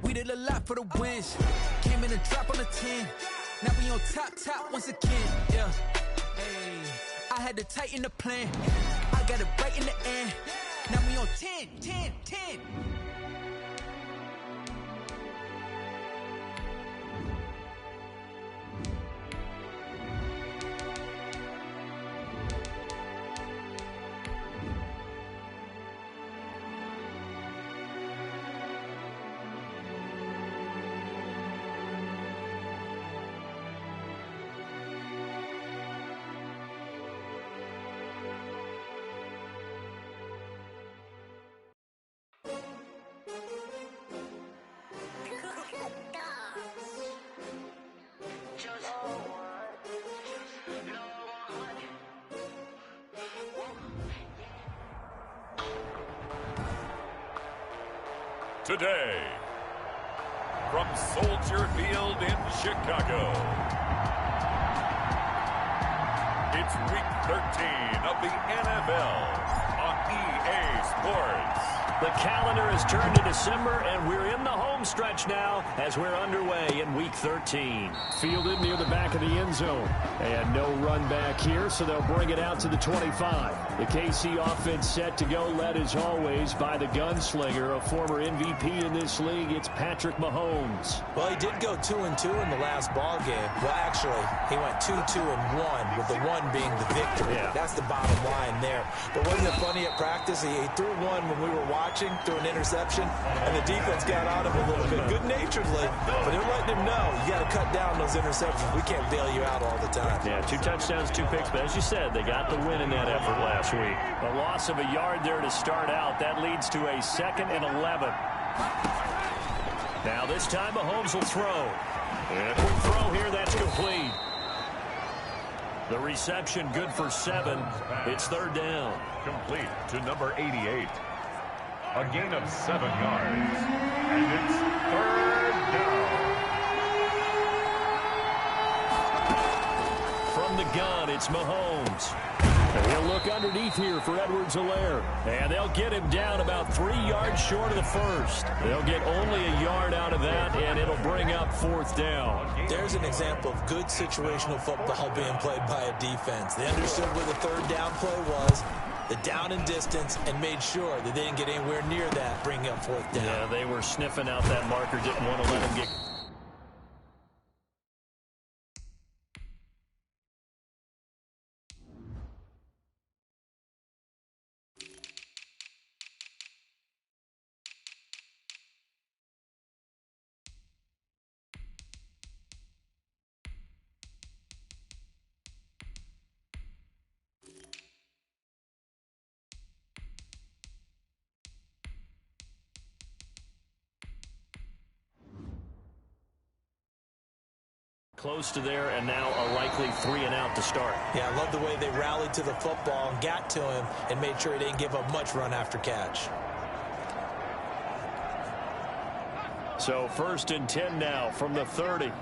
We did a lot for the wins. Came in a drop on a 10. Now we on top once again. Yeah. Hey. I had to tighten the plan. I got it right in the end. Now we on 10. Today, from Soldier Field in Chicago, it's Week 13 of the NFL on EA Sports. The calendar has turned to December, and we're in the home stretch now as we're underway in Week 13. Fielded near the back of the end zone. And no run back here, so they'll bring it out to the 25. The KC offense set to go, led as always by the gunslinger, a former MVP in this league. It's Patrick Mahomes. Well, he did go 2-2 in the last ball game. Well, actually, he went 2-2-1, with the one being the victory. Yeah. That's the bottom line there. But wasn't it funny at practice? He threw one when we were watching, threw an interception, and the defense got on him a little bit, good-naturedly. But they're letting him know, you got to cut down those interceptions. We can't bail you out all the time. Yeah, 2 touchdowns, 2 picks, but as you said, they got the win in that effort last week. A loss of a yard there to start out. That leads to a 2nd and 11. Now this time Mahomes will throw. And a quick throw here, that's complete. The reception good for 7. It's 3rd down. Complete to number 88. A gain of 7 yards. And it's 3rd down. From the gun, it's Mahomes. And he'll look underneath here for Edwards-Helaire. And they'll get him down about 3 yards short of the first. They'll get only a yard out of that, and it'll bring up 4th down. There's an example of good situational football being played by a defense. They understood where the 3rd down play was, the down and distance, and made sure that they didn't get anywhere near that, bringing up 4th down. Yeah, they were sniffing out that marker, didn't want to let him get... Close to there, and now a likely 3-and-out to start. Yeah, I love the way they rallied to the football and got to him and made sure he didn't give up much run after catch. So 1st and 10 now from the 30.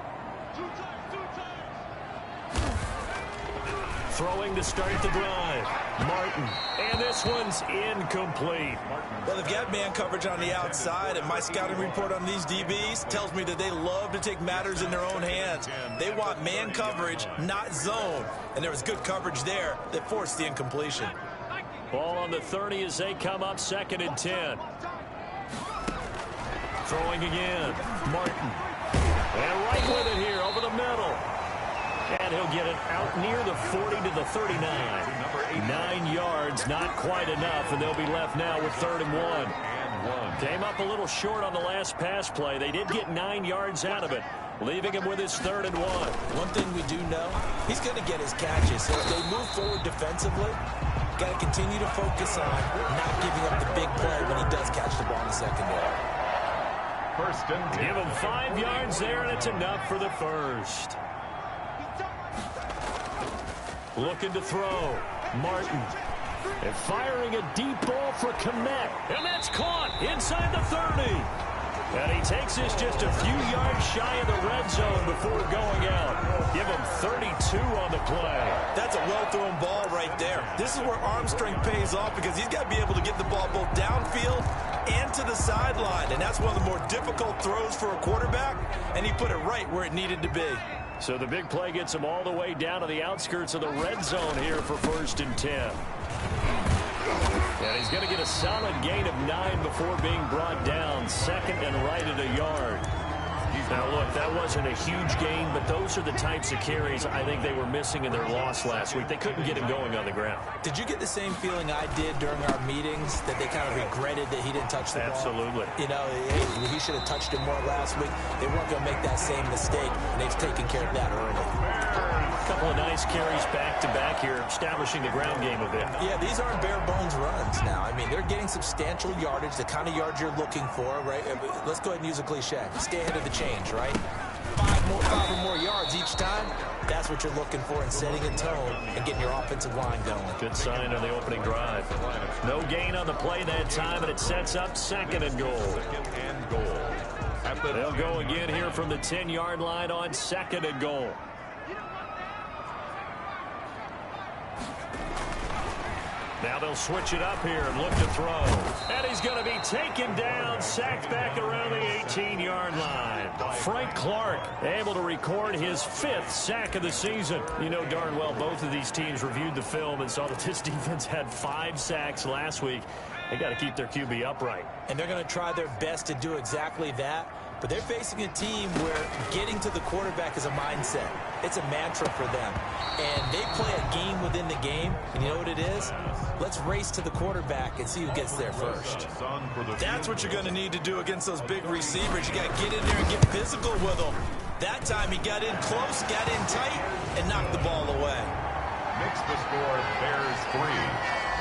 Throwing to start the drive. Martin. And this one's incomplete. Well, they've got man coverage on the outside, and my scouting report on these DBs tells me that they love to take matters in their own hands. They want man coverage, not zone. And there was good coverage there that forced the incompletion. Ball on the 30 as they come up 2nd and 10. Throwing again. Martin. And right with it here over the middle. And he'll get it out near the 40 to the 39. 9 yards, not quite enough, and they'll be left now with 3rd and 1. Came up a little short on the last pass play. They did get 9 yards out of it, leaving him with his 3rd and 1. One thing we do know, he's going to get his catches. So if they move forward defensively, got to continue to focus on not giving up the big play when he does catch the ball in the secondary. 1st and 10. Give him 5 yards there, and it's enough for the first. Looking to throw. Martin. And firing a deep ball for Kmet. And that's caught inside the 30. And he takes this just a few yards shy of the red zone before going out. Give him 32 on the play. That's a well-thrown ball right there. This is where arm strength pays off because he's got to be able to get the ball both downfield and to the sideline. And that's one of the more difficult throws for a quarterback, and he put it right where it needed to be. So the big play gets him all the way down to the outskirts of the red zone here for 1st and 10. And he's going to get a solid gain of 9 before being brought down. 2nd and right at a yard. Now, look, that wasn't a huge gain, but those are the types of carries I think they were missing in their loss last week. They couldn't get him going on the ground. Did you get the same feeling I did during our meetings, that they kind of regretted that he didn't touch the ball? Absolutely. You know, he should have touched it more last week. They weren't going to make that same mistake, and they've taken care of that early. A couple of nice carries back-to-back here, establishing the ground game a bit. Yeah, these aren't bare-bones runs now. I mean, they're getting substantial yardage, the kind of yards you're looking for, right? Let's go ahead and use a cliche. Stay ahead of the chains, right? 5 or more yards each time. That's what you're looking for in setting a tone and getting your offensive line going. Good sign on the opening drive. No gain on the play that time, and it sets up 2nd and goal. They'll go again here from the 10-yard line on 2nd and goal. Now they'll switch it up here and look to throw. And he's going to be taken down, sacked back around the 18-yard line. Frank Clark able to record his 5th sack of the season. You know darn well both of these teams reviewed the film and saw that this defense had 5 sacks last week. They got to keep their QB upright. And they're going to try their best to do exactly that. But they're facing a team where getting to the quarterback is a mindset. It's a mantra for them. And they play a game within the game. And you know what it is? Let's race to the quarterback and see who gets there first. That's what you're going to need to do against those big receivers. You got to get in there and get physical with them. That time he got in close, got in tight, and knocked the ball away. Makes the score Bears 3.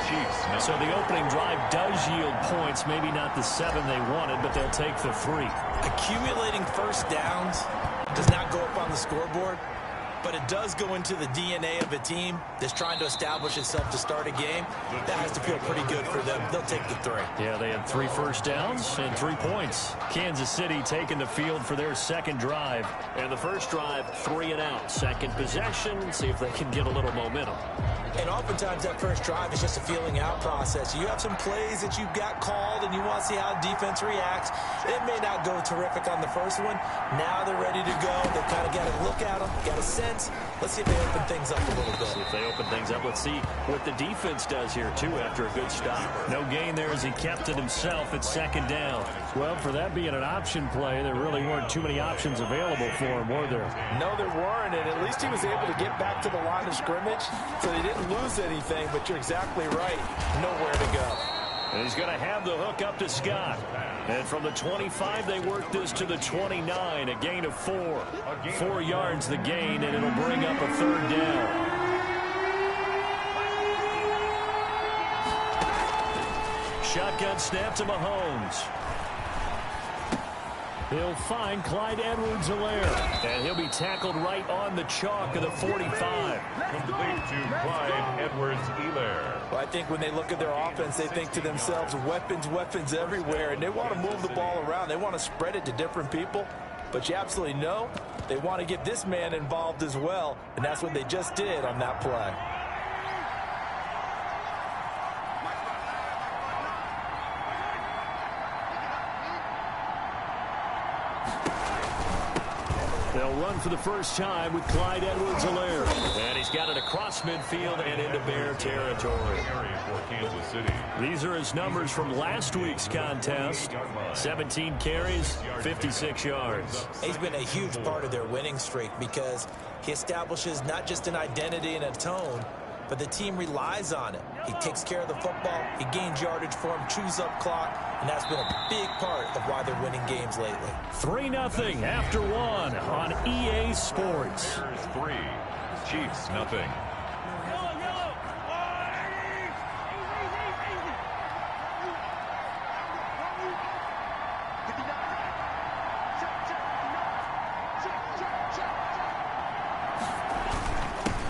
Chiefs. So the opening drive does yield points, maybe not the 7 they wanted, but they'll take the 3. Accumulating first downs does not go up on the scoreboard, but it does go into the DNA of a team that's trying to establish itself to start a game. That has to feel pretty good for them. They'll take the 3. Yeah, they had 3 first downs and 3 points. Kansas City taking the field for their 2nd drive. And the first drive, 3 and out. 2nd possession, see if they can get a little momentum. And oftentimes that first drive is just a feeling out process. You have some plays that you've got called and you want to see how defense reacts. It may not go terrific on the first one. Now they're ready to go. They've kind of got to look at them, got a sense. Let's see if they open things up a little bit. See if they open things up. Let's see what the defense does here, too, after a good stop. No gain there as he kept it himself at 2nd down. Well, for that being an option play, there really weren't too many options available for him, were there? No, there weren't, and at least he was able to get back to the line of scrimmage, so they didn't lose anything, but you're exactly right. Nowhere to go. And he's going to have the hook up to Scott. And from the 25, they work this to the 29, a gain of 4. 4 yards the gain, and it'll bring up a 3rd down. Shotgun snap to Mahomes. He'll find Clyde Edwards-Helaire. And he'll be tackled right on the chalk of the 45. Complete to Clyde Edwards-Helaire. Well, I think when they look at their offense, they think to themselves, weapons, weapons everywhere. And they want to move the ball around. They want to spread it to different people. But you absolutely know they want to get this man involved as well. And that's what they just did on that play. They'll run for the first time with Clyde Edwards-Helaire. And he's got it across midfield and into Bear territory. These are his numbers from last week's contest. 17 carries, 56 yards. He's been a huge part of their winning streak because he establishes not just an identity and a tone, but the team relies on it. He takes care of the football, he gains yardage for him, chews up clock, and that's been a big part of why they're winning games lately. 3-0 after 1 on EA Sports. 3, Chiefs nothing.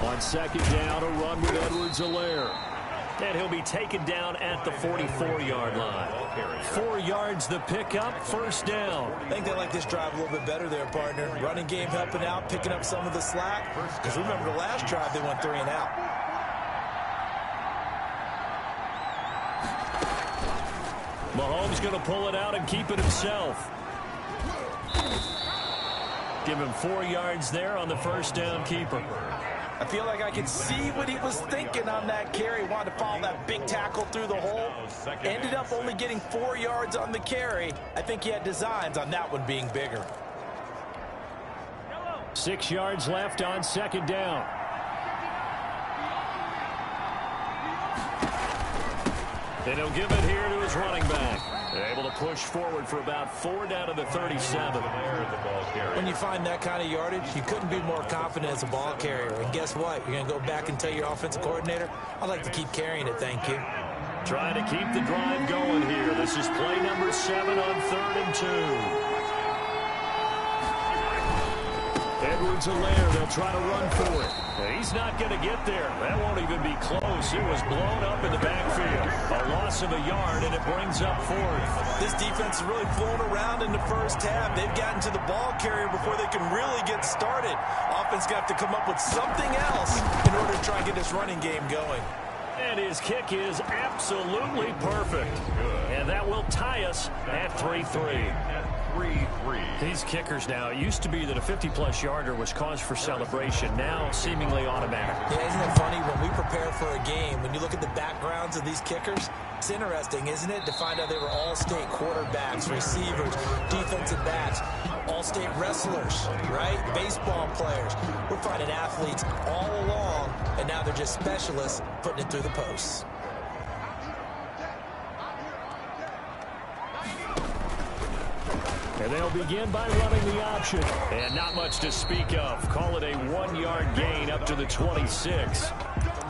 On 2nd down, a run with Edwards-Helaire. And he'll be taken down at the 44-yard line. 4 yards the pickup, 1st down. I think they like this drive a little bit better there, partner. Running game helping out, picking up some of the slack. Because remember the last drive, they went 3 and out. Mahomes going to pull it out and keep it himself. Give him 4 yards there on the first down keeper. I feel like I could see what he was thinking on that carry. Wanted to follow that big tackle through the hole. Ended up only getting 4 yards on the carry. I think he had designs on that one being bigger. 6 yards left on second down. And he'll give it here to his running back. They're able to push forward for about 4 down to the 37. When you find that kind of yardage, you couldn't be more confident as a ball carrier. And guess what? You're going to go back and tell your offensive coordinator, I'd like to keep carrying it, thank you. Trying to keep the drive going here. This is play number 7 on 3rd and 2. Edwards-Helaire, they'll try to run for it. He's not going to get there. That won't even be close. It was blown up in the backfield. A loss of a yard, and it brings up 4th. This defense is really flown around in the first half. They've gotten to the ball carrier before they can really get started. Offense got to come up with something else in order to try and get this running game going. And his kick is absolutely perfect. And that will tie us at 3-3. These kickers now, it used to be that a 50-plus yarder was cause for celebration. Now, seemingly automatic. Yeah, isn't it funny when we prepare for a game, when you look at the backgrounds of these kickers, it's interesting, isn't it, to find out they were all-state quarterbacks, receivers, defensive backs, all-state wrestlers, right? Baseball players. We're finding athletes all along, and now they're just specialists putting it through the posts. And they'll begin by running the option. And not much to speak of. Call it a 1-yard gain up to the 26.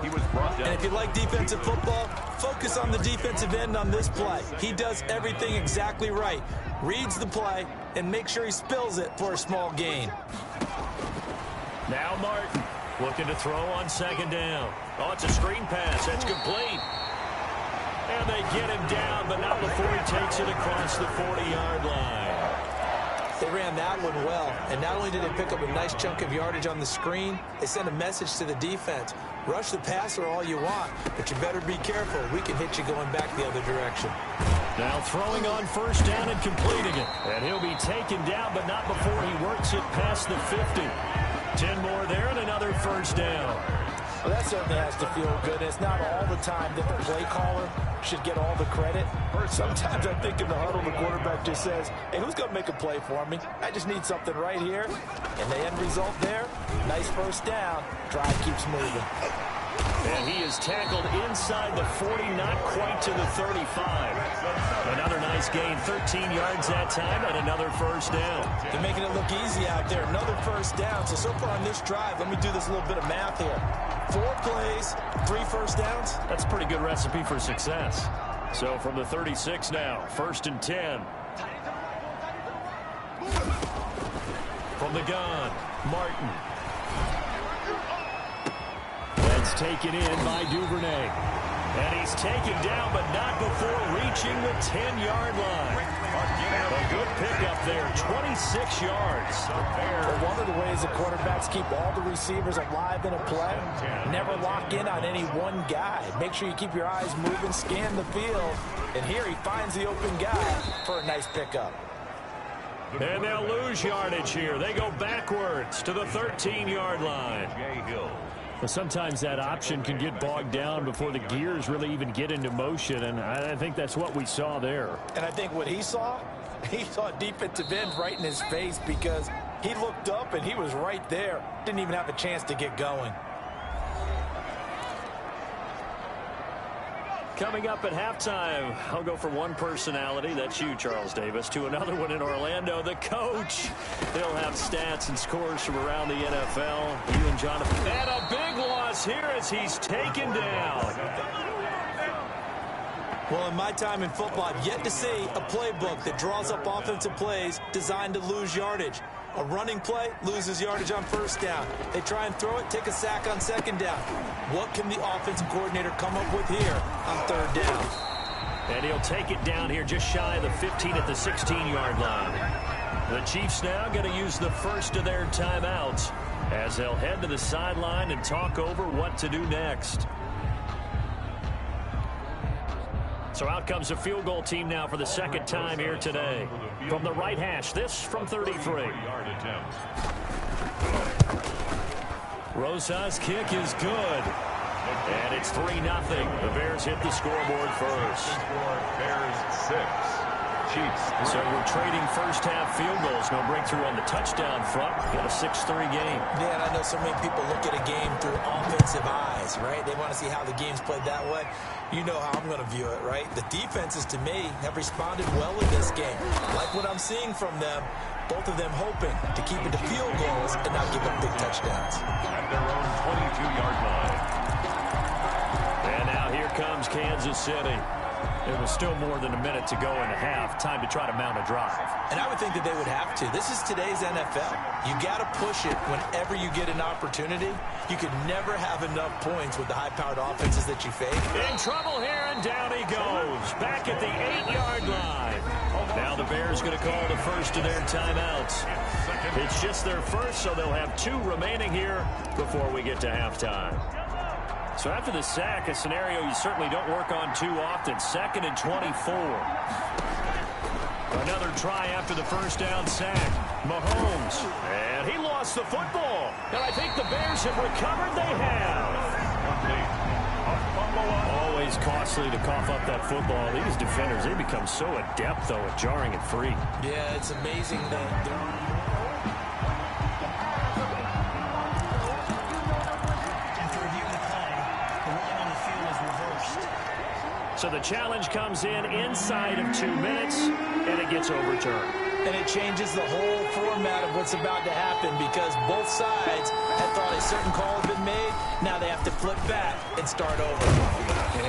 He was brought down. And if you like defensive football, focus on the defensive end on this play. He does everything exactly right. Reads the play and makes sure he spills it for a small gain. Now Martin looking to throw on second down. Oh, it's a screen pass. That's complete. And they get him down, but not before he takes it across the 40-yard line. They ran that one well, and not only did they pick up a nice chunk of yardage on the screen, they sent a message to the defense. Rush the passer all you want, but you better be careful. We can hit you going back the other direction. Now throwing on first down and completing it. And he'll be taken down, but not before he works it past the 50. 10 more there and another first down. Well, that certainly has to feel good. It's not all the time that the play caller should get all the credit. Sometimes I think in the huddle, the quarterback just says, hey, who's going to make a play for me? I just need something right here. And the end result there, nice first down. Drive keeps moving. And he is tackled inside the 40, not quite to the 35. Another nice gain, 13 yards that time, and another first down. They're making it look easy out there. Another first down. So far on this drive, let me do this little bit of math here. 4 plays, 3 first downs. That's a pretty good recipe for success. So from the 36 now, 1st and 10. From the gun, Martin. That's taken in by Duvernay. And he's taken down, but not before reaching the 10-yard line. A good pickup there, 26 yards. Well, one of the ways the quarterbacks keep all the receivers alive in a play, never lock in on any one guy. Make sure you keep your eyes moving, scan the field, and here he finds the open guy for a nice pickup. And they'll lose yardage here. They go backwards to the 13-yard line. Well, sometimes that option can get bogged down before the gears really even get into motion, and I think that's what we saw there. And I think what he saw defensive end right in his face because he looked up and he was right there. Didn't even have a chance to get going. Coming up at halftime, I'll go from one personality, that's you, Charles Davis, to another one in Orlando, the coach. He'll have stats and scores from around the NFL. You and Jonathan. And a big loss here as he's taken down. Well, in my time in football, I've yet to see a playbook that draws up offensive plays designed to lose yardage. A running play loses yardage on first down. They try and throw it, take a sack on second down. What can the offensive coordinator come up with here on third down? And he'll take it down here just shy of the 15 at the 16-yard line. The Chiefs now going to use the first of their timeouts as they'll head to the sideline and talk over what to do next. So out comes a field goal team now for the second time here today. From the right hash, this from 33. Rosa's kick is good. And it's 3-0. The Bears hit the scoreboard first. Bears 6. Chiefs 3. So we're trading first half field goals. No breakthrough on the touchdown front. Got a 6-3 game. Yeah, and I know so many people look at a game through offensive eyes, right? They want to see how the game's played that way. You know how I'm going to view it, right? The defenses, to me, have responded well in this game. Like what I'm seeing from them, both of them hoping to keep it to field goals and not give up big touchdowns. At their own 22-yard line. And now here comes Kansas City. It was still more than a minute to go in the half. Time to try to mount a drive. And I would think that they would have to. This is today's NFL. You got to push it whenever you get an opportunity. You could never have enough points with the high-powered offenses that you face. In trouble here, and down he goes. Back at the 8-yard line. Now the Bears going to call the first of their timeouts. It's just their first, so they'll have 2 remaining here before we get to halftime. So after the sack, a scenario you certainly don't work on too often. 2nd and 24. Another try after the first down sack. Mahomes. And he lost the football. And I think the Bears have recovered. They have. Always costly to cough up that football. These defenders, they become so adept, though, at jarring it free. Yeah, it's amazing that they're... So the challenge comes in inside of 2 minutes, and it gets overturned. And it changes the whole format of what's about to happen because both sides had thought a certain call had been made. Now they have to flip back and start over.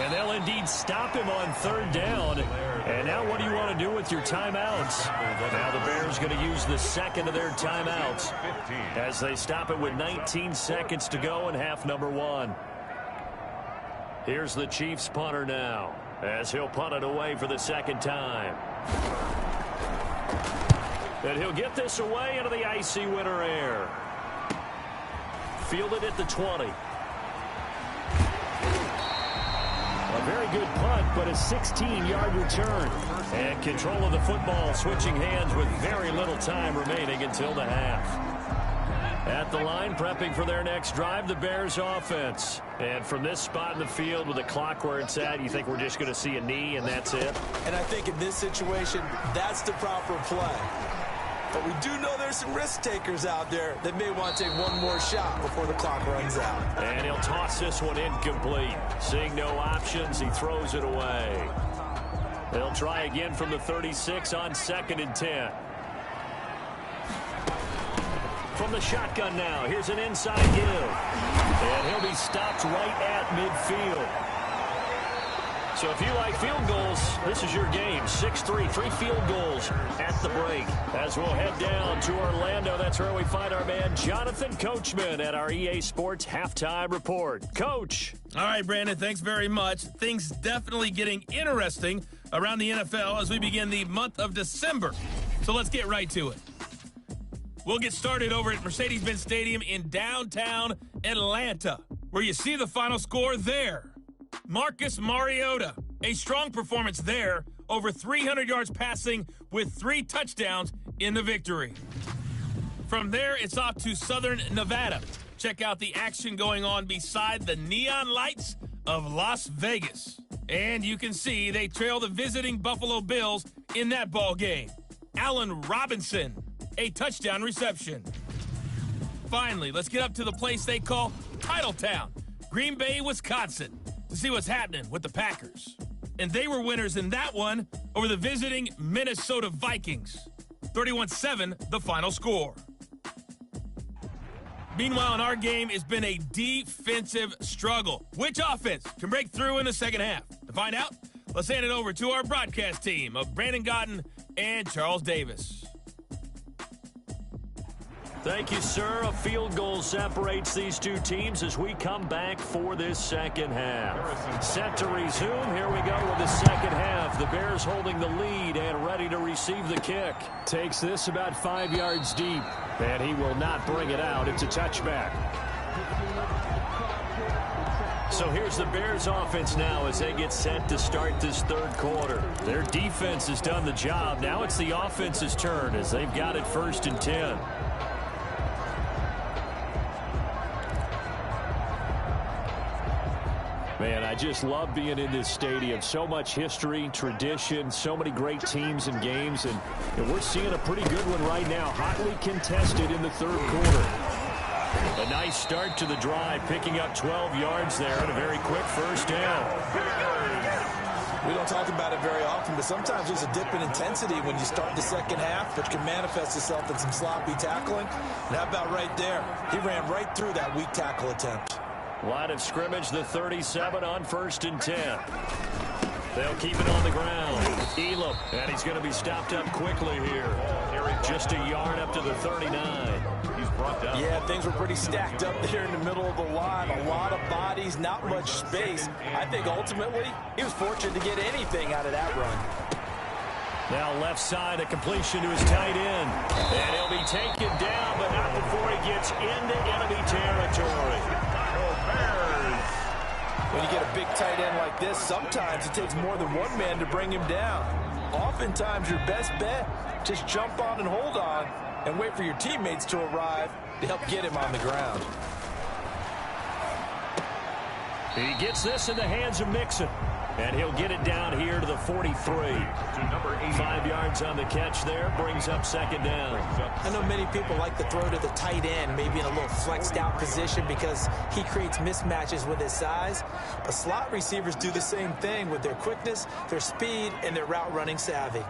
And they'll indeed stop him on 3rd down. And now what do you want to do with your timeouts? Now the Bears going to use the second of their timeouts as they stop it with 19 seconds to go in half number 1. Here's the Chiefs punter now as he'll punt it away for the second time. And he'll get this away into the icy winter air. Fielded at the 20. A very good punt, but a 16-yard return. And control of the football switching hands with very little time remaining until the half. At the line, prepping for their next drive, the Bears offense. And from this spot in the field with the clock where it's at, you think we're just going to see a knee and that's it? And I think in this situation, that's the proper play. But we do know there's some risk takers out there that may want to take one more shot before the clock runs out. And he'll toss this one incomplete. Seeing no options, he throws it away. They'll try again from the 36 on 2nd and 10. From the shotgun now, here's an inside give. And he'll be stopped right at midfield. So if you like field goals, this is your game. 6-3, 3 field goals at the break. As we'll head down to Orlando, that's where we find our man Jonathan Coachman at our EA Sports Halftime Report. Coach. All right, Brandon, thanks very much. Things definitely getting interesting around the NFL as we begin the month of December. So let's get right to it. We'll get started over at Mercedes-Benz Stadium in downtown Atlanta, where you see the final score there. Marcus Mariota, a strong performance there, over 300 yards passing with 3 touchdowns in the victory. From there, it's off to Southern Nevada. Check out the action going on beside the neon lights of Las Vegas. And you can see they trail the visiting Buffalo Bills in that ball game. Allen Robinson, a touchdown reception. Finally, let's get up to the place they call Titletown, Green Bay, Wisconsin, to see what's happening with the Packers. And they were winners in that one over the visiting Minnesota Vikings. 31-7, the final score. Meanwhile, in our game, it's been a defensive struggle. Which offense can break through in the second half? To find out, let's hand it over to our broadcast team of Brandon Gotten and Charles Davis. Thank you, sir. A field goal separates these two teams as we come back for this second half. Set to resume. Here we go with the second half. The Bears holding the lead and ready to receive the kick. Takes this about 5 yards deep, and he will not bring it out. It's a touchback. So here's the Bears offense now as they get set to start this third quarter. Their defense has done the job. Now it's the offense's turn as they've got it 1st and 10. Man, I just love being in this stadium. So much history, tradition, so many great teams and games. And we're seeing a pretty good one right now, hotly contested in the third quarter. A nice start to the drive, picking up 12 yards there and a very quick first down. We don't talk about it very often, but sometimes there's a dip in intensity when you start the second half, which can manifest itself in some sloppy tackling. And how about right there? He ran right through that weak tackle attempt. Line of scrimmage, the 37 on 1st and 10. They'll keep it on the ground. Elam, and he's going to be stopped up quickly here. Just a yard up to the 39. He's brought down. Yeah, things were pretty stacked up there in the middle of the line. A lot of bodies, not much space. I think ultimately he was fortunate to get anything out of that run. Now left side, a completion to his tight end. And he'll be taken down, but not before he gets into enemy territory. When you get a big tight end like this, sometimes it takes more than one man to bring him down. Oftentimes, your best bet, just jump on and hold on and wait for your teammates to arrive to help get him on the ground. He gets this in the hands of Mixon. And he'll get it down here to the 43. To number 5 yards on the catch there, brings up 2nd down. I know many people like to throw to the tight end, maybe in a little flexed out position because he creates mismatches with his size. But slot receivers do the same thing with their quickness, their speed, and their route running savvy.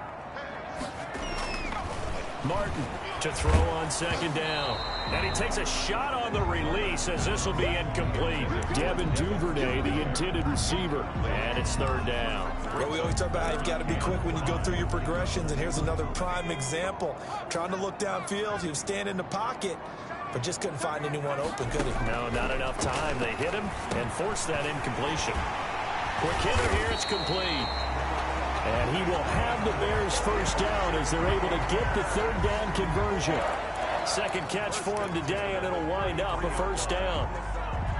Martin to throw on 2nd down. And he takes a shot on the release as this will be incomplete. Devin Duvernay, the intended receiver. And it's 3rd down. Yeah, we always talk about how you've got to be quick when you go through your progressions, and here's another prime example. Trying to look downfield, he was standing in the pocket, but just couldn't find anyone open, could he? No, not enough time. They hit him and forced that incompletion. Quick hitter here, it's complete. And he will have the Bears 1st down as they're able to get the 3rd down conversion. 2nd catch for him today, and it'll wind up a 1st down.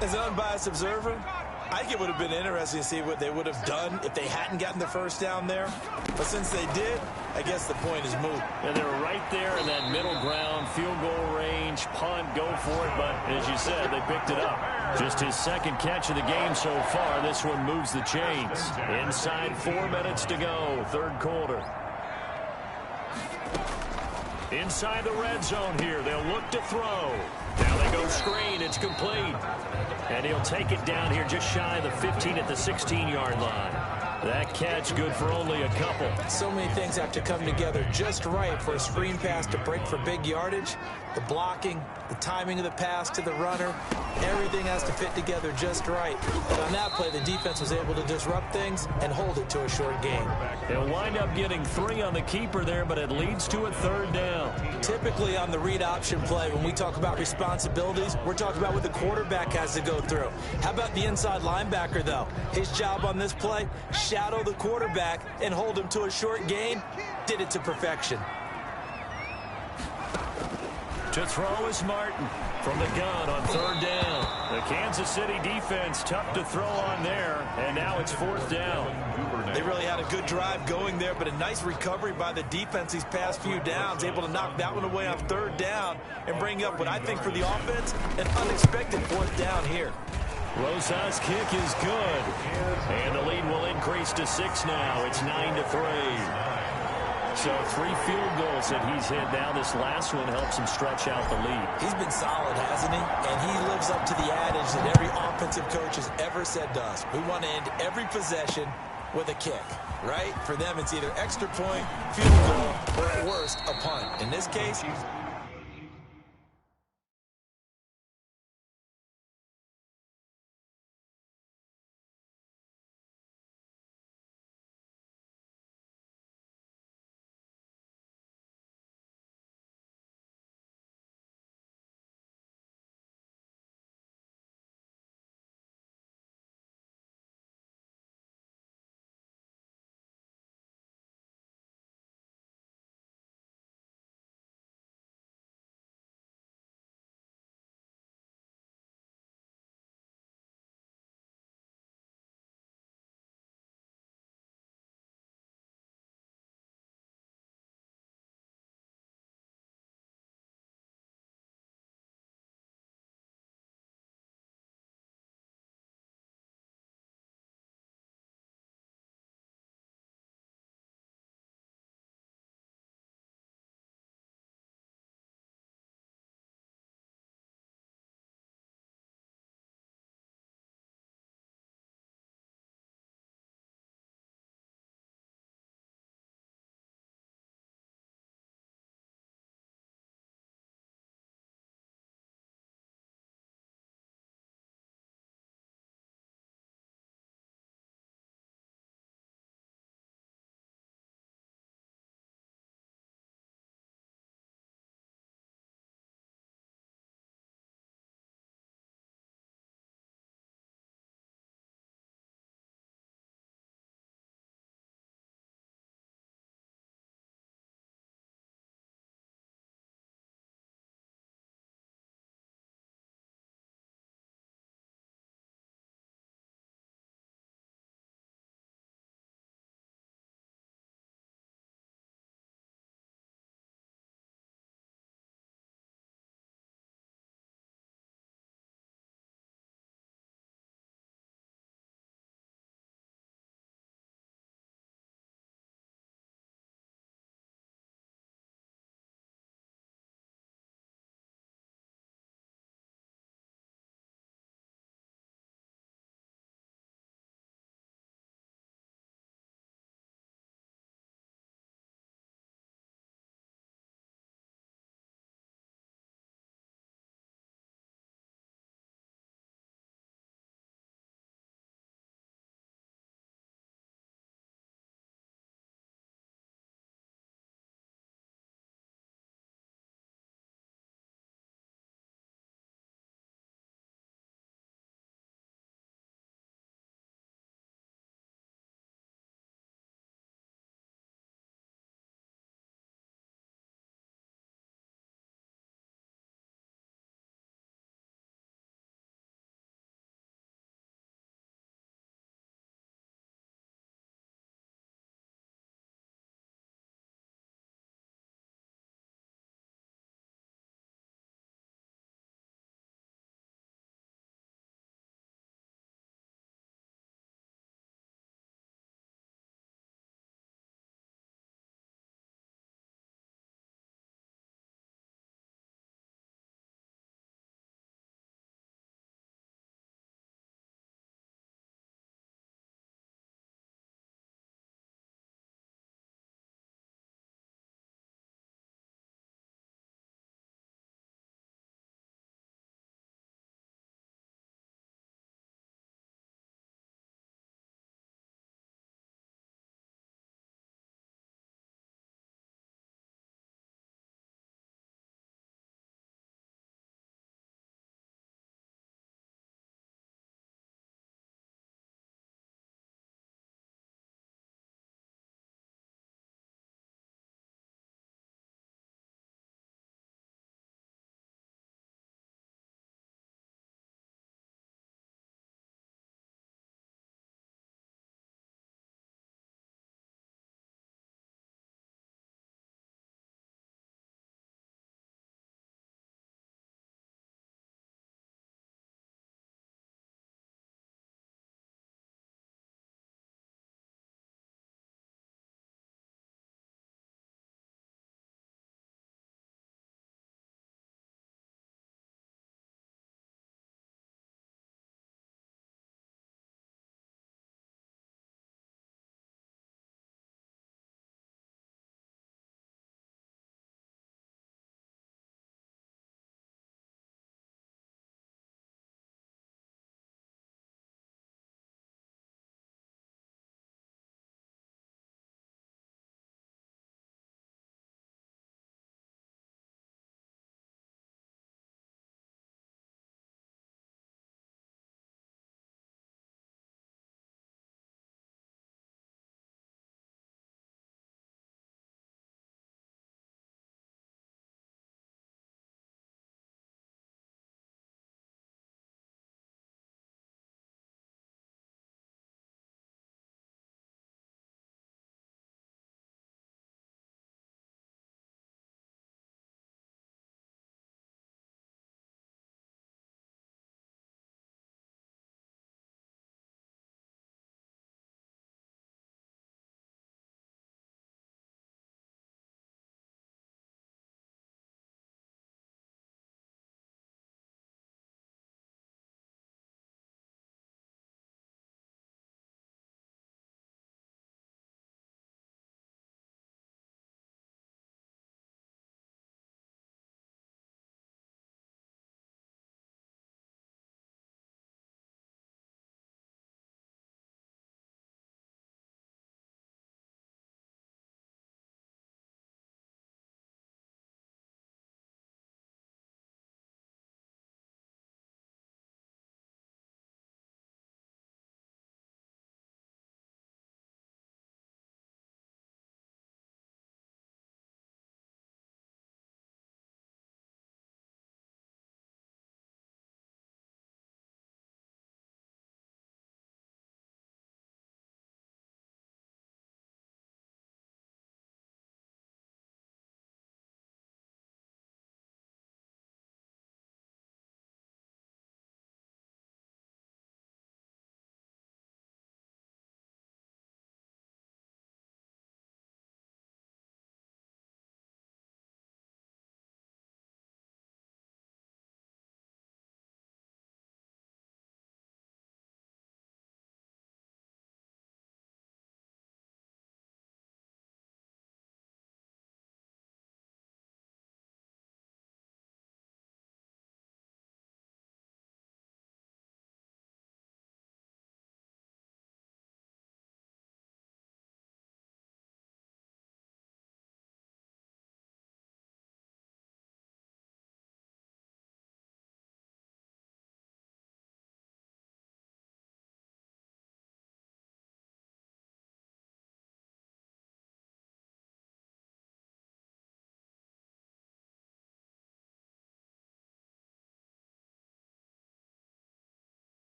As an unbiased observer, I think it would have been interesting to see what they would have done if they hadn't gotten the 1st down there. But since they did, I guess the point is moot. And they were right there in that middle ground, field goal range, punt, go for it. But as you said, they picked it up. Just his 2nd catch of the game so far. This one moves the chains. Inside 4 minutes to go, 3rd quarter. Inside the red zone here. They'll look to throw. Now they go screen. It's complete. And he'll take it down here just shy of the 15 at the 16-yard line. That catch good for only a couple. So many things have to come together just right for a screen pass to break for big yardage. The blocking, the timing of the pass to the runner, everything has to fit together just right. But on that play, the defense was able to disrupt things and hold it to a short gain. They'll wind up getting 3 on the keeper there, but it leads to a 3rd down. Typically on the read option play, when we talk about responsibilities, we're talking about what the quarterback has to go through. How about the inside linebacker, though? His job on this play, shadow the quarterback and hold him to a short gain. Did it to perfection. To throw is Martin from the gun on 3rd down. The Kansas City defense tough to throw on there, and now it's 4th down. They really had a good drive going there, but a nice recovery by the defense these past few downs, able to knock that one away on 3rd down and bring up what I think for the offense, an unexpected 4th down here. Rosas' kick is good, and the lead will increase to 6 now. It's 9-3. So 3 field goals that he's hit now. This last one helps him stretch out the lead. He's been solid, hasn't he? And he lives up to the adage that every offensive coach has ever said to us. We want to end every possession with a kick, right? For them, it's either extra point, field goal, or at worst, a punt. In this case,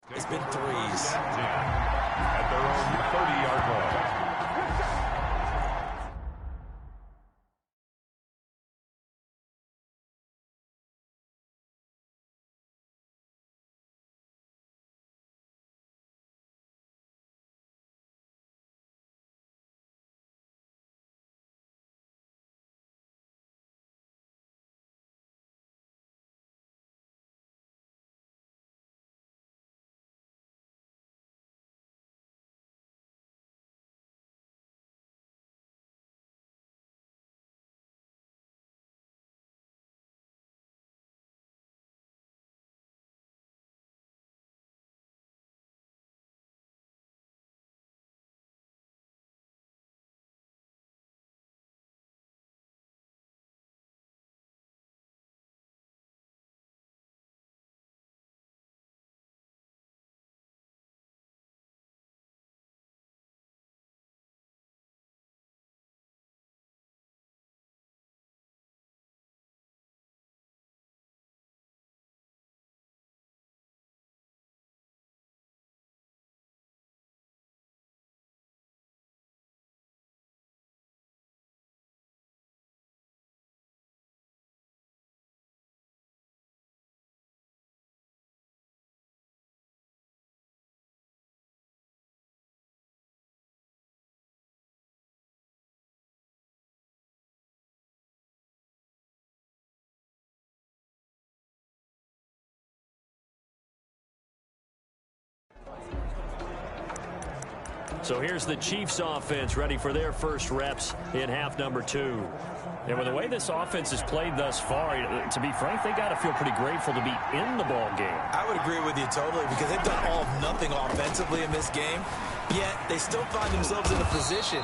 It's been threes. At their own 30-yard line. So here's the Chiefs offense ready for their first reps in half number 2. And with the way this offense has played thus far, to be frank, they got to feel pretty grateful to be in the ball game. I would agree with you totally because they've done all of nothing offensively in this game, yet they still find themselves in a position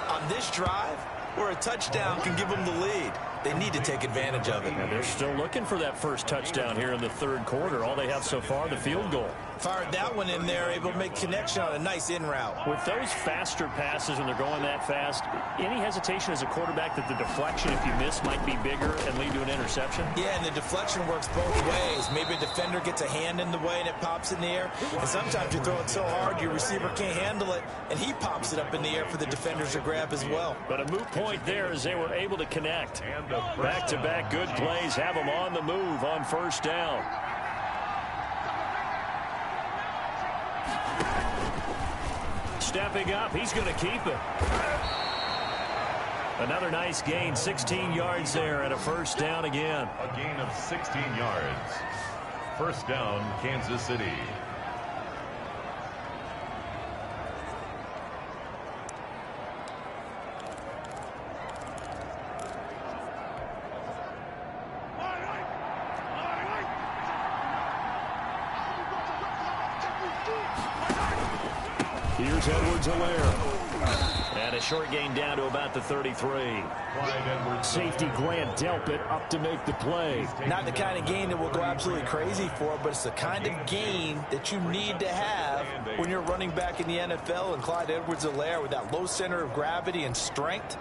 on this drive where a touchdown can give them the lead. They need to take advantage of it. And they're still looking for that first touchdown here in the third quarter. All they have so far, the field goal. Fired that one in there, able to make connection on a nice in route. With those faster passes when they're going that fast, any hesitation as a quarterback that the deflection, if you miss, might be bigger and lead to an interception? Yeah, and the deflection works both ways. Maybe a defender gets a hand in the way and it pops in the air. And sometimes you throw it so hard your receiver can't handle it, and he pops it up in the air for the defenders to grab as well. But a moot point there as they were able to connect. Back-to-back good plays have them on the move on first down. Stepping up, he's going to keep it. Another nice gain, 16 yards there and a first down again. A gain of 16 yards. First down, Kansas City. Here's Edwards-Helaire. And a short gain down to about the 33. Safety Grant Delpit up to make the play. Not the kind of gain that will go absolutely crazy for, but it's the kind of gain that you need to have when you're running back in the NFL. And Clyde Edwards-Helaire, with that low center of gravity and strength,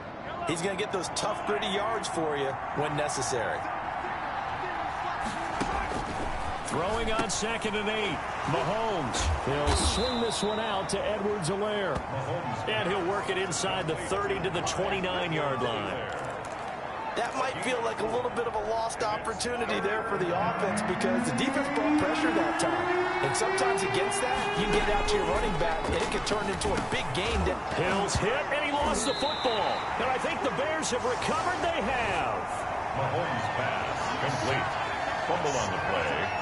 he's going to get those tough, gritty yards for you when necessary. Throwing on 2nd and 8. Mahomes. He'll swing this one out to Edwards-Helaire. And he'll work it inside the 30 to the 29-yard line. That might feel like a little bit of a lost opportunity there for the offense because the defense brought pressure that time. And sometimes against that, you get out to your running back, and it can turn into a big gain. Hill's hit, and he lost the football. And I think the Bears have recovered. They have. Mahomes' pass complete. Fumble on the play.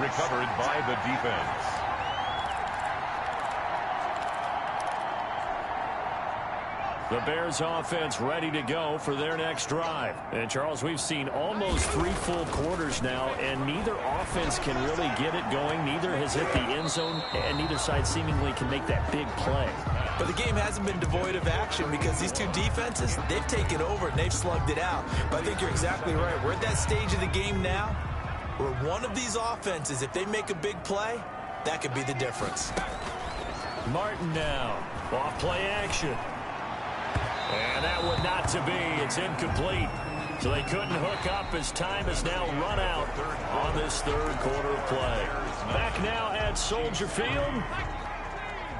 Recovered by the defense. The Bears offense ready to go for their next drive. And Charles, we've seen almost 3 full quarters now, and neither offense can really get it going. Neither has hit the end zone, and neither side seemingly can make that big play. But the game hasn't been devoid of action because these two defenses, they've taken over and they've slugged it out. But I think you're exactly right. We're at that stage of the game now where one of these offenses, if they make a big play, that could be the difference. Martin now. Off play action. And that one not to be. It's incomplete. So they couldn't hook up as time has now run out on this third quarter of play. Back now at Soldier Field.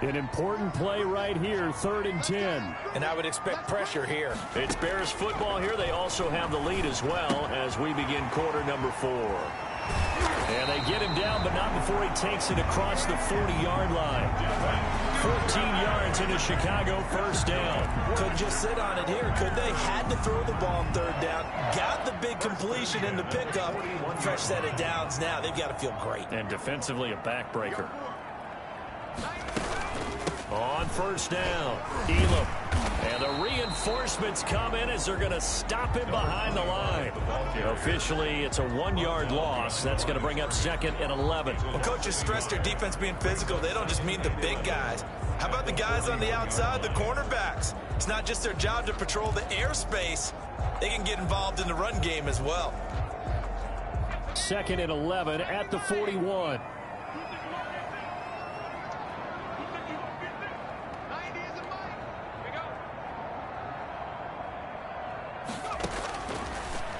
An important play right here, 3rd and 10. And I would expect pressure here. It's Bears football here. They also have the lead as well as we begin quarter number 4. And they get him down, but not before he takes it across the 40-yard line. 14 yards into Chicago, first down. Couldn't just sit on it here, could they? Had to throw the ball on 3rd down. Got the big completion in the pickup. Fresh set of downs now. They've got to feel great. And defensively, a backbreaker. On first down, Elam. And the reinforcements come in as they're going to stop him behind the line. Officially, it's a 1-yard loss. That's going to bring up 2nd and 11. Well, coaches stress their defense being physical. They don't just mean the big guys. How about the guys on the outside, the cornerbacks? It's not just their job to patrol the airspace. They can get involved in the run game as well. 2nd and 11 at the 41.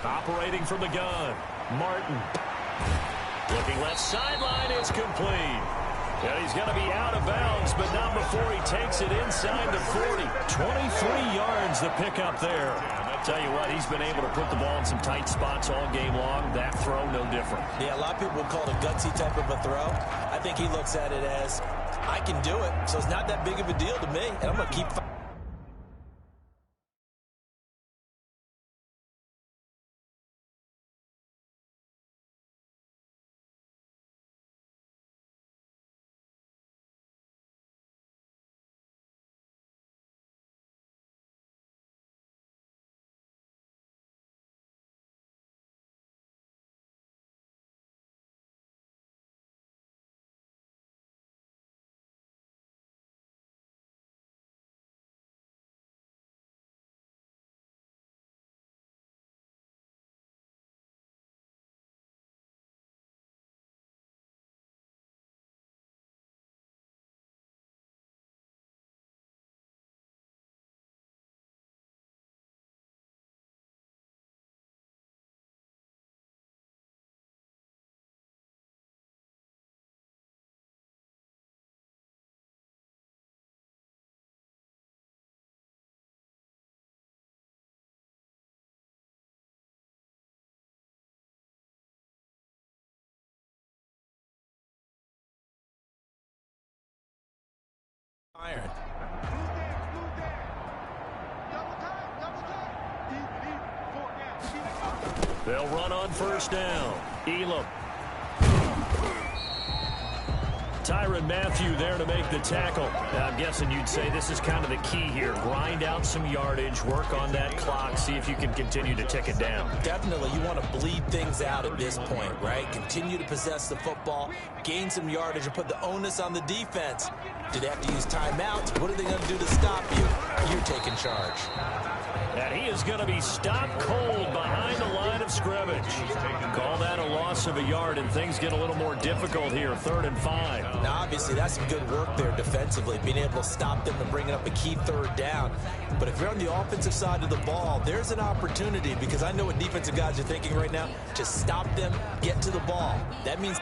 Operating from the gun, Martin. Looking left sideline, it's complete. And he's going to be out of bounds, but not before he takes it inside the 40. 23 yards the pickup there. Tell you what, he's been able to put the ball in some tight spots all game long. That throw, no different. Yeah, a lot of people would call it a gutsy type of a throw. I think he looks at it as, I can do it, so it's not that big of a deal to me, and I'm going to keep fighting. Iron. They'll run on first down. Elam. Tyrann Mathieu there to make the tackle. I'm guessing you'd say this is kind of the key here. Grind out some yardage, work on that clock, see if you can continue to tick it down. Definitely, you want to bleed things out at this point, right? Continue to possess the football, gain some yardage, and put the onus on the defense. Do they have to use timeouts? What are they going to do to stop you? You're taking charge. And he is going to be stopped cold behind the line of scrimmage. Call that a loss of a yard, and things get a little more difficult here, 3rd and 5. Now, obviously, that's some good work there defensively, being able to stop them and bringing up a key 3rd down. But if you're on the offensive side of the ball, there's an opportunity, because I know what defensive guys are thinking right now. Just stop them, get to the ball. That means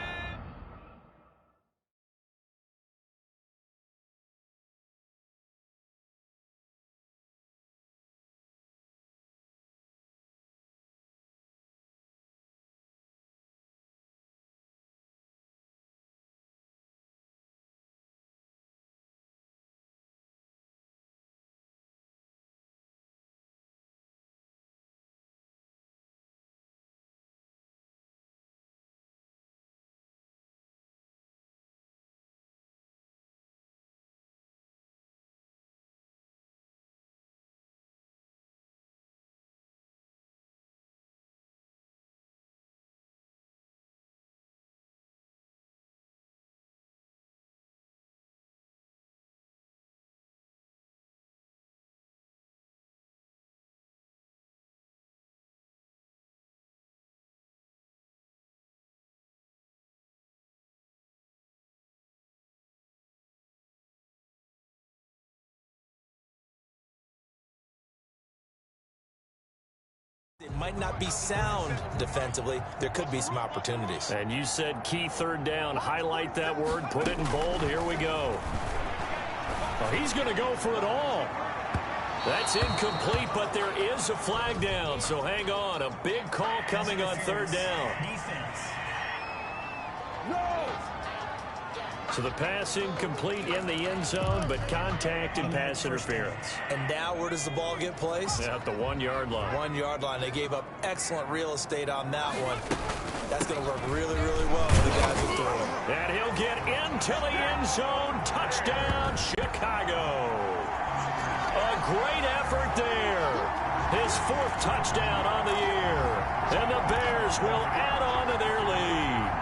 might not be sound defensively, there could be some opportunities. And you said key third down. Highlight that word, put it in bold. Here we go. Well, he's going to go for it all. That's incomplete, but there is a flag down, so hang on. A big call coming on third down. So the pass incomplete in the end zone, but contact and pass interference. And now where does the ball get placed? At the 1-yard line. 1-yard line. They gave up excellent real estate on that one. That's going to work really, really well for the guys who throw it. And he'll get into the end zone. Touchdown, Chicago. A great effort there. His 4th touchdown on the year. And the Bears will add on to their lead.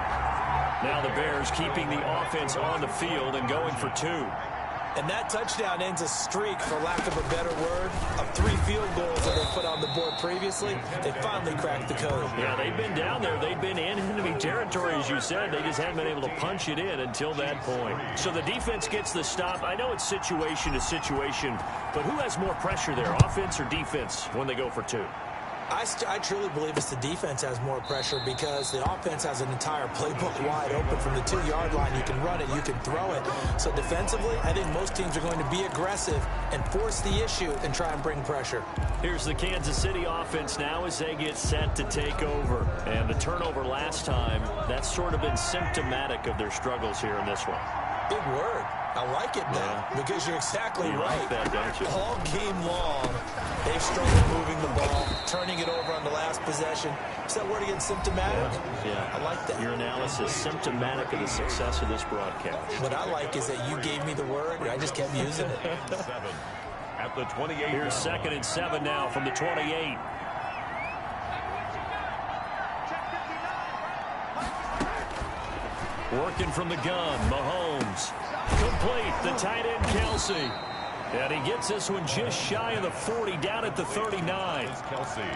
Now the Bears keeping the offense on the field and going for 2. And that touchdown ends a streak, for lack of a better word, of 3 field goals that they put on the board previously. They finally cracked the code. Yeah, they've been down there. They've been in enemy territory, as you said. They just haven't been able to punch it in until that point. So the defense gets the stop. I know it's situation to situation, but who has more pressure there, offense or defense, when they go for 2? I truly believe it's the defense has more pressure because the offense has an entire playbook wide open from the 2-yard line. You can run it, you can throw it. So defensively, I think most teams are going to be aggressive and force the issue and try and bring pressure. Here's the Kansas City offense now as they get set to take over. And the turnover last time, that's sort of been symptomatic of their struggles here in this one. Big word. I like it now because you're exactly right. Like that, don't you? All game long, they've struggled moving the ball, turning it over on the last possession. Is that word again, symptomatic? Yeah. I like that. Your analysis, symptomatic of the success of this broadcast. What I like is that you gave me the word, and I just kept using it. 7 at the 28. Here's 2nd and 7 now from the 28. Working from the gun, Mahomes. Complete, the tight end, Kelsey. And he gets this one just shy of the 40, down at the 39.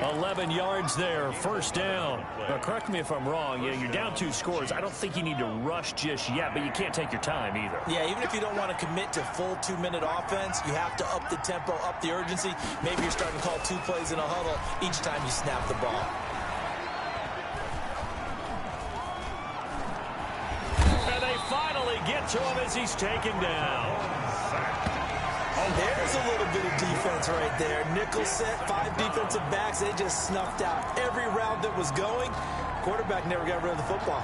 11 yards there, first down. Now, correct me if I'm wrong. Yeah, you're down 2 scores. I don't think you need to rush just yet, but you can't take your time either. Yeah, even if you don't want to commit to full 2-minute offense, you have to up the tempo, up the urgency. Maybe you're starting to call 2 plays in a huddle each time you snap the ball. And they finally get to him as he's taken down. There's a little bit of defense right there. Nickel set, 5 defensive backs. They just snuffed out every route that was going. Quarterback never got rid of the football.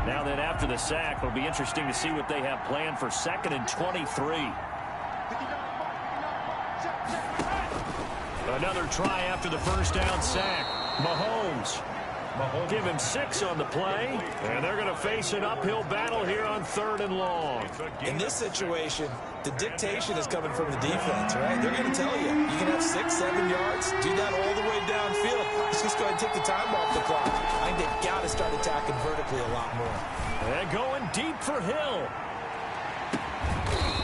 Now then, after the sack, it'll be interesting to see what they have planned for 2nd and 23. Another try after the first down sack. Mahomes. Give him 6 on the play, and they're going to face an uphill battle here on 3rd and long. In this situation, the dictation is coming from the defense, right? They're going to tell you, you can have 6, 7 yards, do that all the way downfield. Let's just go ahead and take the time off the clock. I think they've got to start attacking vertically a lot more. And going deep for Hill.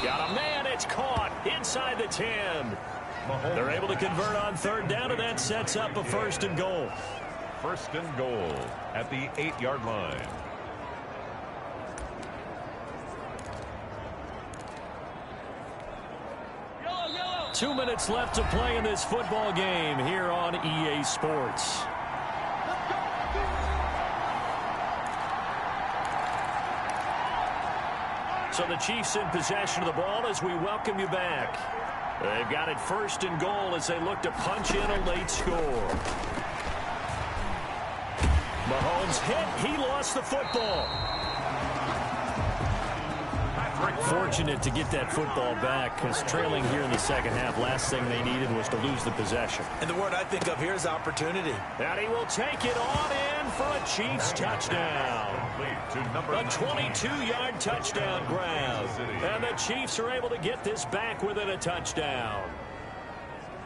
Got a man, it's caught inside the 10. They're able to convert on 3rd down, and that sets up a 1st and goal. 1st and goal at the 8-yard line. Yellow. 2 minutes left to play in this football game here on EA Sports. So the Chiefs in possession of the ball as we welcome you back. They've got it 1st and goal as they look to punch in a late score. Mahomes hit. He lost the football. Fortunate to get that football back because trailing here in the 2nd half, last thing they needed was to lose the possession. And the word I think of here is opportunity. And he will take it on in for a Chiefs touchdown. A 22-yard touchdown grab. And the Chiefs are able to get this back within a touchdown.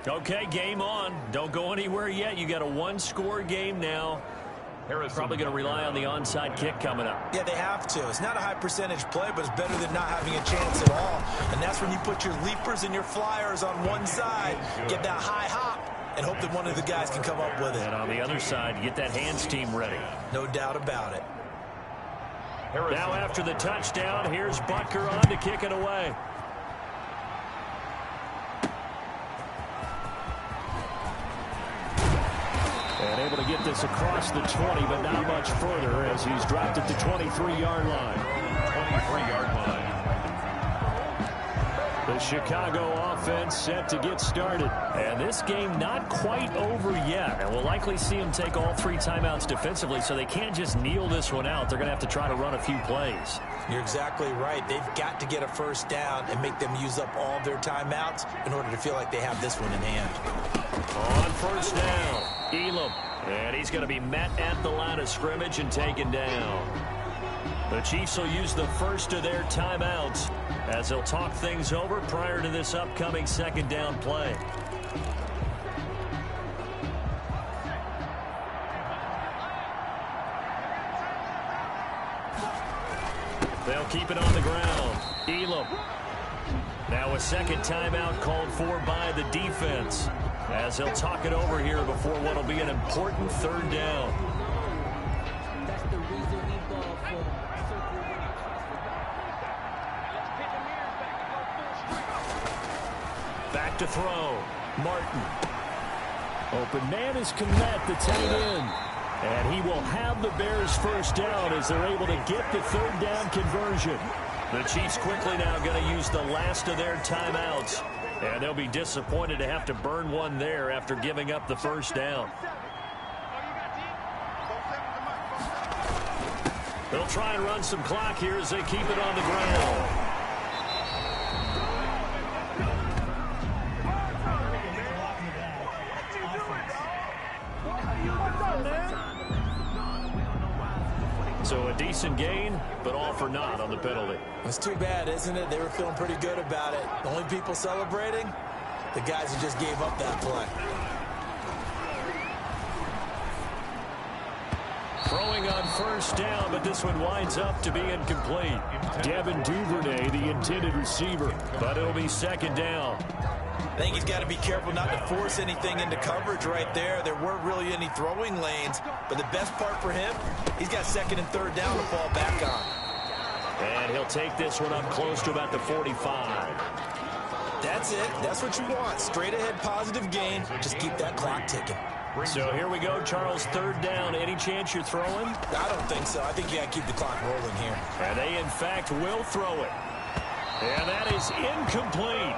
Okay, game on. Don't go anywhere yet. You got a 1-score game now. Probably going to rely on the onside kick coming up. Yeah, they have to. It's not a high percentage play, but it's better than not having a chance at all. And that's when you put your leapers and your flyers on one side, get that high hop, and hope that one of the guys can come up with it. And on the other side, get that hands team ready. No doubt about it. Now after the touchdown, here's Butker on to kick it away. And able to get this across the 20, but not much further as he's dropped at the 23-yard line. 23-yard line. The Chicago offense set to get started. And this game not quite over yet. And we'll likely see them take all 3 timeouts defensively, so they can't just kneel this one out. They're going to have to try to run a few plays. You're exactly right. They've got to get a first down and make them use up all their timeouts in order to feel like they have this one in hand. On first down, Elam. And he's going to be met at the line of scrimmage and taken down. The Chiefs will use the first of their timeouts as they'll talk things over prior to this upcoming second down play. They'll keep it on the ground. Elam. Now a second timeout called for by the defense as they'll talk it over here before what will be an important third down. Back to throw. Martin. Open man is Kmet, the tight end. And he will have the Bears first down as they're able to get the third down conversion. The Chiefs quickly now going to use the last of their timeouts. And they'll be disappointed to have to burn one there after giving up the first down. They'll try and run some clock here as they keep it on the ground. So a decent gain, but all for naught on the penalty. It's too bad, isn't it? They were feeling pretty good about it. The only people celebrating, the guys who just gave up that play. Throwing on first down, but this one winds up to be incomplete. Devin Duvernay, the intended receiver. But it'll be second down. I think he's got to be careful not to force anything into coverage right there. There weren't really any throwing lanes, but the best part for him, he's got second and third down to fall back on. And he'll take this one up close to about the 45. That's it. That's what you want. Straight ahead positive gain. Just keep that clock ticking. So here we go, Charles, third down. Any chance you're throwing? I don't think so. I think you got to keep the clock rolling here. And they, in fact, will throw it. And that is incomplete.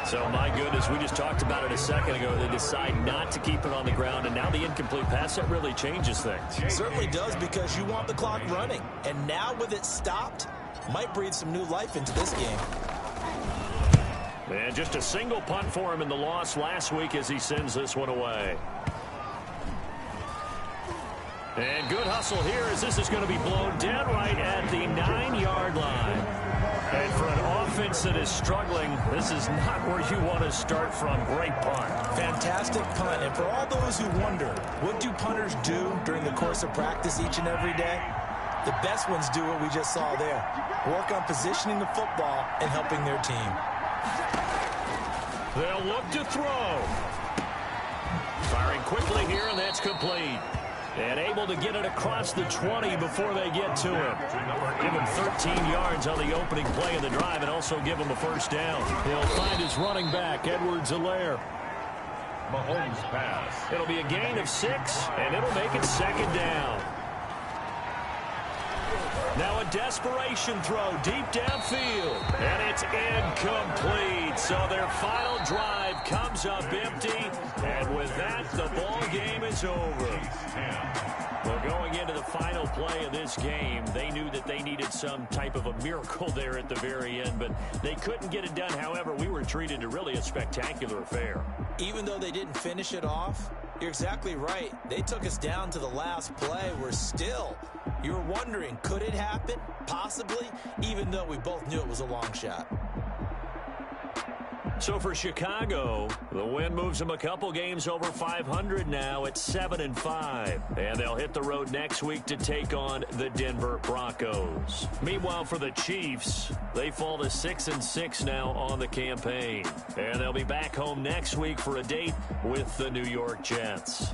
So, my goodness, we just talked about it a second ago. They decide not to keep it on the ground, and now the incomplete pass, that really changes things. It certainly does, because you want the clock running. And now with it stopped, might breathe some new life into this game. And just a single punt for him in the loss last week as he sends this one away. And good hustle here as this is going to be blown dead right at the 9-yard line. And for an offense that is struggling, this is not where you want to start from. Great punt. Fantastic punt. And for all those who wonder, what do punters do during the course of practice each and every day? The best ones do what we just saw there. Work on positioning the football and helping their team. They'll look to throw. Firing quickly here, and that's complete. And able to get it across the 20 before they get to him. Give him 13 yards on the opening play of the drive and also give him a first down. He'll find his running back, Edwards-Helaire. Mahomes pass. It'll be a gain of 6, and it'll make it second down. Now a desperation throw deep downfield. And it's incomplete. So their final drive comes up empty. And with that, the ball game is over. Well, going into the final play of this game, they knew that they needed some type of a miracle there at the very end, but they couldn't get it done. However, we were treated to really a spectacular affair. Even though they didn't finish it off, you're exactly right. They took us down to the last play. We're still, you were wondering, could it happen? Possibly, even though we both knew it was a long shot. So for Chicago, the win moves them a couple games over 500 now at 7-5. And they'll hit the road next week to take on the Denver Broncos. Meanwhile, for the Chiefs, they fall to 6-6 now on the campaign. And they'll be back home next week for a date with the New York Jets.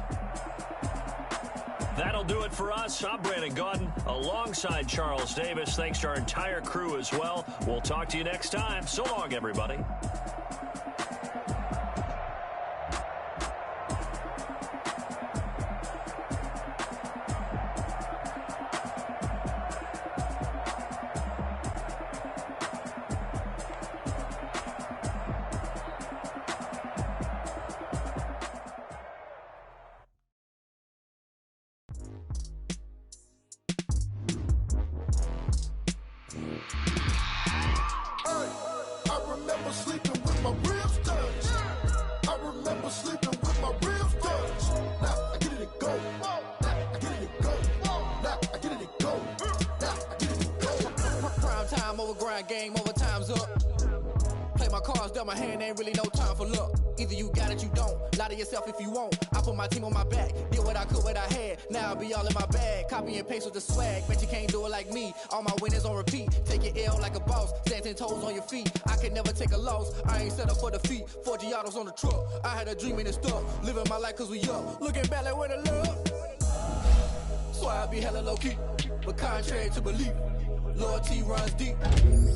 That'll do it for us. I'm Brandon Gaudin alongside Charles Davis. Thanks to our entire crew as well. We'll talk to you next time. So long, everybody. game over, time's up. Play my cards, dealt my hand, ain't really no time for luck. Either you got it, you don't. Lie to yourself if you won't. I put my team on my back, did what I could, what I had. Now I'll be all in my bag, copy and paste with the swag. Bet you can't do it like me. All my winners on repeat. Take your L like a boss, stand 10 toes on your feet. I can never take a loss. I ain't set up for defeat. 4 Giottos on the truck. I had a dream and it stuck. Living my life cause we up. Looking back like where the love. So I be hella low key, but contrary to belief. Loyalty runs deep.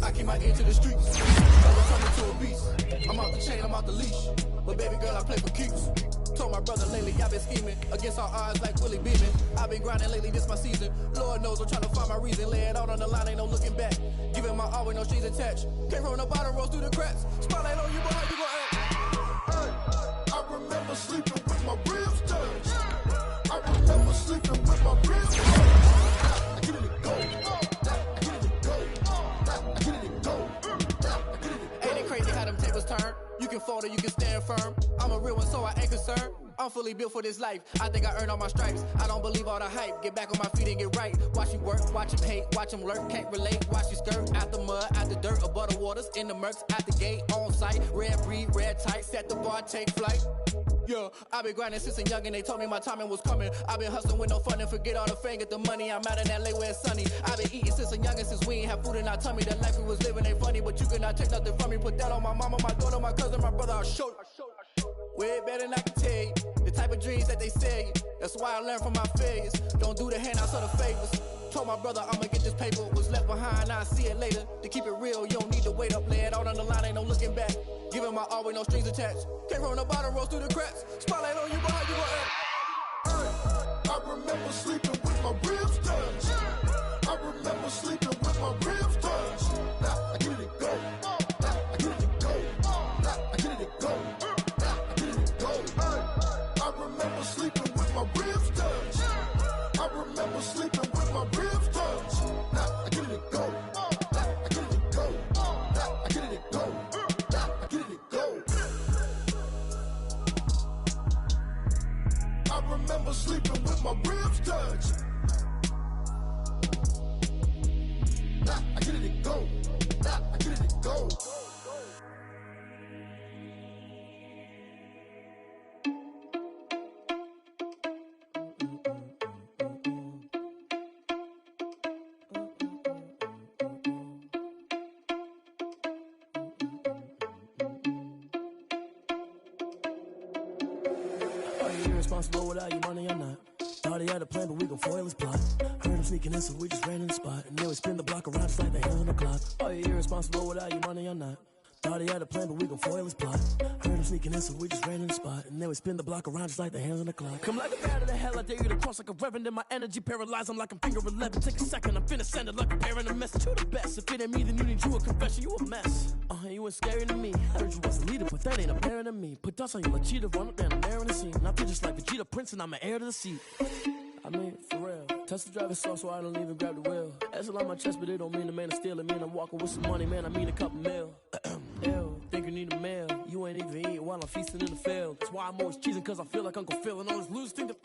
I keep my ear to the streets. Never turn me to a beast. I'm off the chain, I'm off the leash. But baby girl, I play for keeps. Told my brother lately, I've been scheming against all odds like Willie Beeman. I've been grinding lately, this my season. Lord knows I'm trying to find my reason. Lay it out on the line, ain't no looking back. Giving my all with no strings attached. Came from the bottom, rose through the cracks. Spotlight on you, but how you gon' act? Hey, I remember sleeping with my ribs touched. I remember sleeping with my ribs touched. I get it and go. Ain't it crazy how them tables turn? You can fold or you can stand firm. I'm a real one, so I ain't concerned. I'm fully built for this life. I think I earned all my stripes. I don't believe all the hype. Get back on my feet and get right. Watch you work, watch him hate, watch him lurk. Can't relate, watch you skirt. Out the mud, out the dirt, above the waters, in the murks, out the gate, on site. Red breed, red tight, set the bar, take flight. Yeah, I've been grinding since a youngin', they told me my timing was coming. I've been hustling with no fun and forget all the fame, get the money. I'm out in LA where it's sunny. I've been eating since a youngin', since we ain't have food in our tummy. The life we was living ain't funny, but you cannot take nothing from me. Put that on my mama, my daughter, my cousin, my brother, I'll show you. Way better than I can tell you. The type of dreams that they sell you. That's why I learned from my failures. Don't do the handouts or the favors. Told my brother I'ma get this paper. Was left behind, I'll see it later. To keep it real, you don't need to wait up. Lay it out on the line, ain't no looking back. Giving my all with no strings attached. Came from the bottom, rose through the cracks. Spotlight on you, but how you gon' act? Hey, I remember sleeping with my ribs touched. I remember sleeping with my ribs touched. I get it and go. I get it and go. I get it and go. I get it and go. Hey, I remember sleeping with my ribs touched. I remember sleeping with my ribs touched. I get it and go. I get it and go. I get it and go. I get it and go. I remember sleeping with my ribs touched. I get it and go. I get it and go. Are you irresponsible without your money or not? Thought he had a plan, but we gon' foil his plot. Heard him sneaking in, so we just ran in the spot. And then we spin the block around just like the hands on the clock. Are you irresponsible without your money or not? Thought he had a plan, but we gon' foil his plot. Heard him sneaking in, so we just ran in the spot. And then we spin the block around just like the hands on the clock. Come like a bat of the hell, I dare you to cross like a reverend. In my energy paralyzed, I'm like I'm finger 11. Take a second, I'm finna send it like a parent a message. You the best, if it ain't me, then you need you a confession. You a mess, you ain't scary to me. I heard you was a leader, but that ain't apparent to me. Put dust on you like cheetah, run up down the air in the scene. And I feel just like Vegeta Prince, and I'm an heir to the seat. I mean, for real. Touch the driver's soft, so I don't even grab the wheel. S on my chest, but it don't mean the man is stealing. Mean I'm walking with some money, man, I mean a couple mil. Ew, think you need a meal. You ain't even eating while I'm feasting in the field. That's why I'm always cheesing, cause I feel like Uncle Phil. And all this losers think that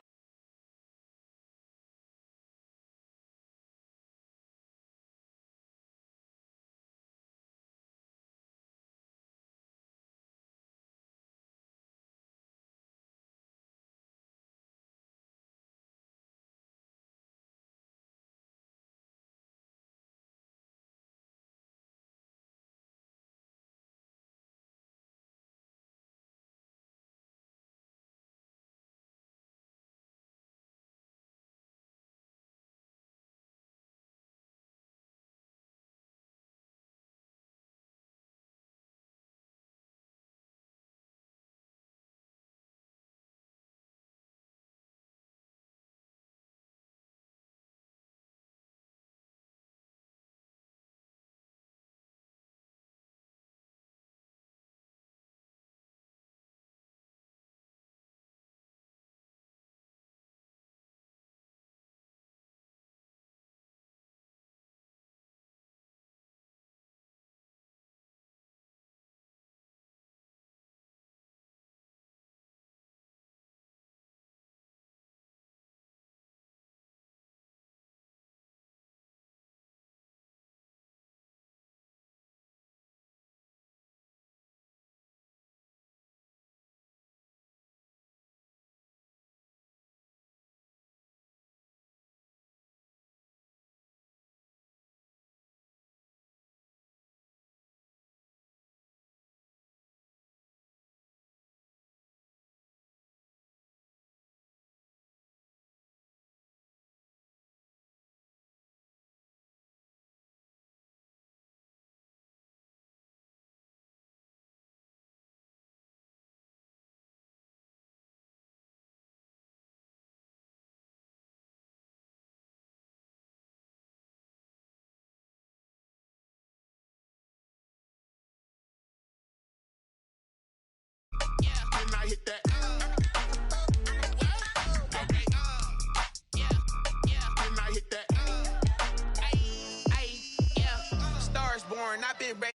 I hit that? Can I hit that? Stars born, I've been ready.